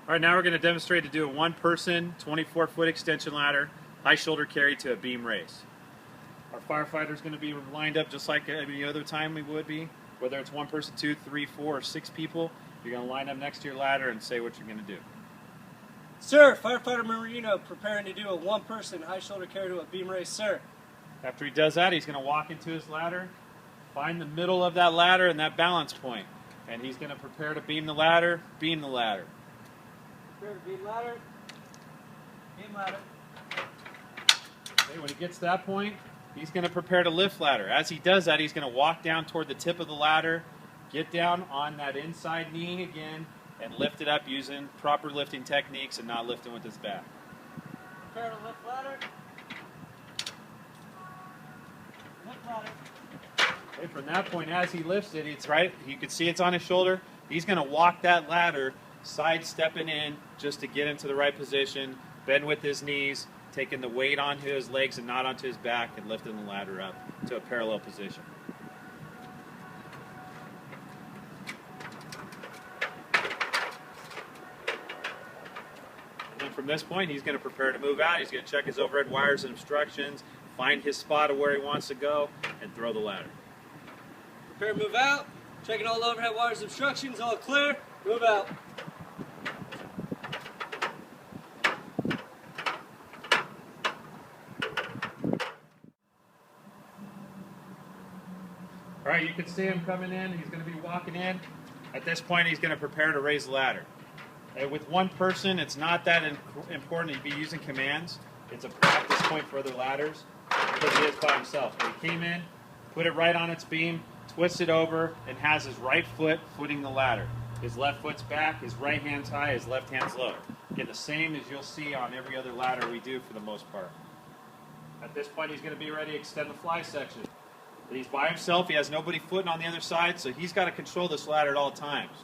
All right, now we're going to demonstrate to do a one-person 24-foot extension ladder, high shoulder carry to a beam race. Our firefighter's going to be lined up just like any other time we would be. Whether it's one person, 2, 3, 4, or 6 people, you're going to line up next to your ladder and say what you're going to do. Sir, Firefighter Marino preparing to do a one-person high shoulder carry to a beam race, sir. After he does that, he's going to walk into his ladder, find the middle of that ladder and that balance point, and he's going to prepare to beam the ladder, beam the ladder. Prepare to beam ladder, beam ladder. Okay, when he gets to that point, he's going to prepare to lift ladder. As he does that, he's going to walk down toward the tip of the ladder, get down on that inside knee again, and lift it up using proper lifting techniques and not lifting with his back. Prepare to lift ladder. Lift ladder. Okay, from that point, as he lifts it, it's right. You can see it's on his shoulder. He's going to walk that ladder, sidestepping in just to get into the right position, bend with his knees, taking the weight onto his legs and not onto his back, and lifting the ladder up to a parallel position. And then from this point, he's going to prepare to move out. He's going to check his overhead wires and instructions, find his spot of where he wants to go, and throw the ladder. Prepare to move out. Checking all overhead wires, instructions, all clear. Move out. All right, you can see him coming in. He's going to be walking in. At this point, he's going to prepare to raise the ladder. With one person, it's not that important to be using commands. It's a practice point for other ladders because he is by himself. But he came in, put it right on its beam, twists it over, and has his right foot footing the ladder. His left foot's back, his right hand's high, his left hand's low. Again, the same as you'll see on every other ladder we do for the most part. At this point, he's going to be ready to extend the fly section. He's by himself, he has nobody footing on the other side, so he's got to control this ladder at all times.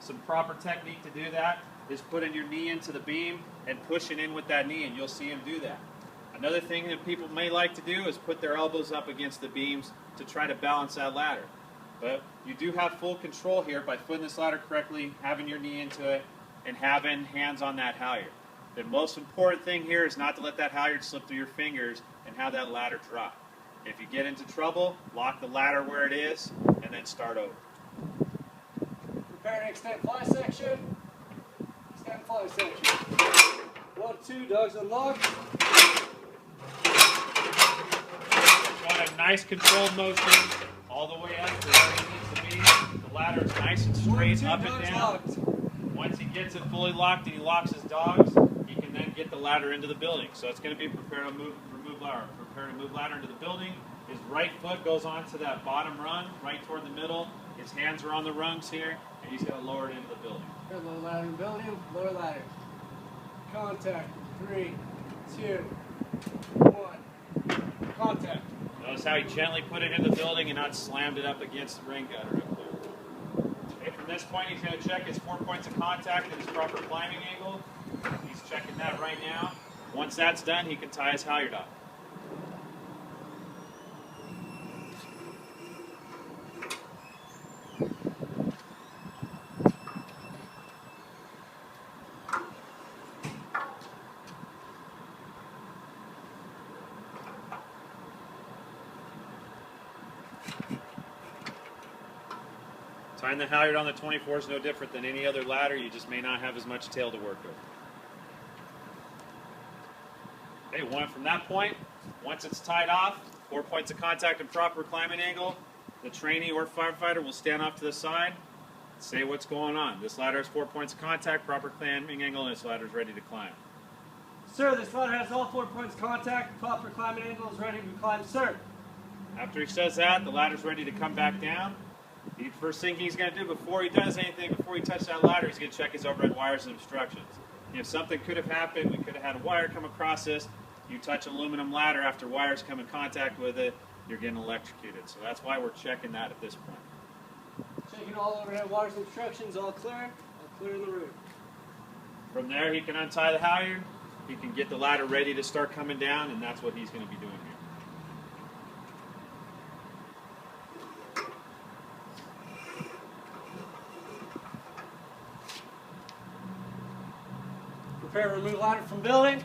Some proper technique to do that is putting your knee into the beam and pushing in with that knee, and you'll see him do that. Another thing that people may like to do is put their elbows up against the beams to try to balance that ladder. But you do have full control here by footing this ladder correctly, having your knee into it, and having hands on that halyard. The most important thing here is not to let that halyard slip through your fingers and have that ladder drop. If you get into trouble, lock the ladder where it is, and then start over. Prepare to extend fly section. Extend fly section. 1, 2, dogs unlocked. Want a nice controlled motion all the way up to where it needs to be. The ladder is nice and straight, 1, 2, up and dogs down. locked. Once he gets it fully locked and he locks his dogs, he can then get the ladder into the building. So it's going to be prepare to move ladder into the building. His right foot goes onto that bottom rung, right toward the middle. His hands are on the rungs here, and he's going to lower it into the building. Lower ladder in the building, lower ladder. Contact. 3, 2, 1. Contact. Notice how he gently put it in the building and not slammed it up against the rain gutter up there. Okay, from this point, he's going to check his 4 points of contact and his proper climbing angle. He's checking that right now. Once that's done, he can tie his halyard up. Tying the halyard on the 24 is no different than any other ladder. You just may not have as much tail to work with. Okay, from that point, once it's tied off, 4 points of contact and proper climbing angle, the trainee or firefighter will stand off to the side, say what's going on. This ladder has 4 points of contact, proper climbing angle, and this ladder is ready to climb. Sir, this ladder has all 4 points of contact, proper climbing angle is ready to climb, sir. After he says that, the ladder's ready to come back down. The first thing he's going to do before he does anything, before he touches that ladder, he's going to check his overhead wires and instructions. If something could have happened, we could have had a wire come across this. You touch an aluminum ladder after wires come in contact with it, you're getting electrocuted. So that's why we're checking that at this point. Checking all overhead wires and instructions, all clear in the room. From there, he can untie the halyard, he can get the ladder ready to start coming down, and that's what he's going to be doing here. Prepare to remove ladder from building.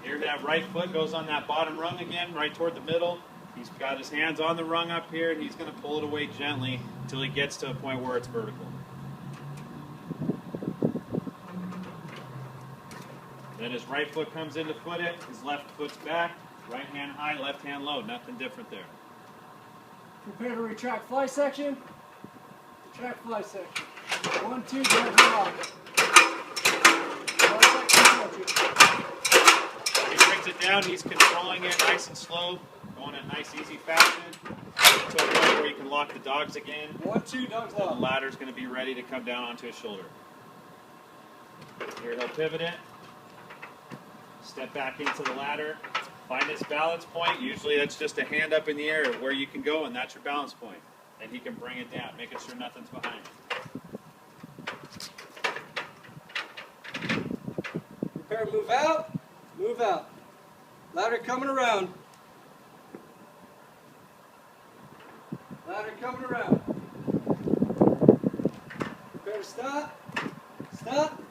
Here that right foot goes on that bottom rung again, right toward the middle. He's got his hands on the rung up here, and he's going to pull it away gently until he gets to a point where it's vertical. Then his right foot comes in to foot it, his left foot's back, right hand high, left hand low, nothing different there. Prepare to retract fly section. Retract fly section. 1, 2, don't lock. When he brings it down, he's controlling it nice and slow, going in a nice, easy fashion, to a point where he can lock the dogs again. 1, 2, dogs The lock. ladder's going to be ready to come down onto his shoulder. Here he'll pivot it, step back into the ladder, find his balance point. Usually that's just a hand up in the air where you can go, and that's your balance point. And he can bring it down, making sure nothing's behind him. Prepare to move out. Move out. Ladder coming around. Ladder coming around. Prepare to stop. Stop.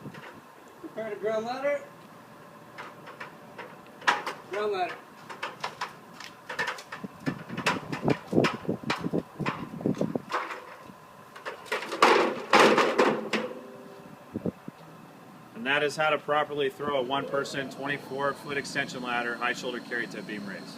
Prepare to ground ladder. Ground ladder. And that is how to properly throw a one-person 24-foot extension ladder, high shoulder carry to beam raise.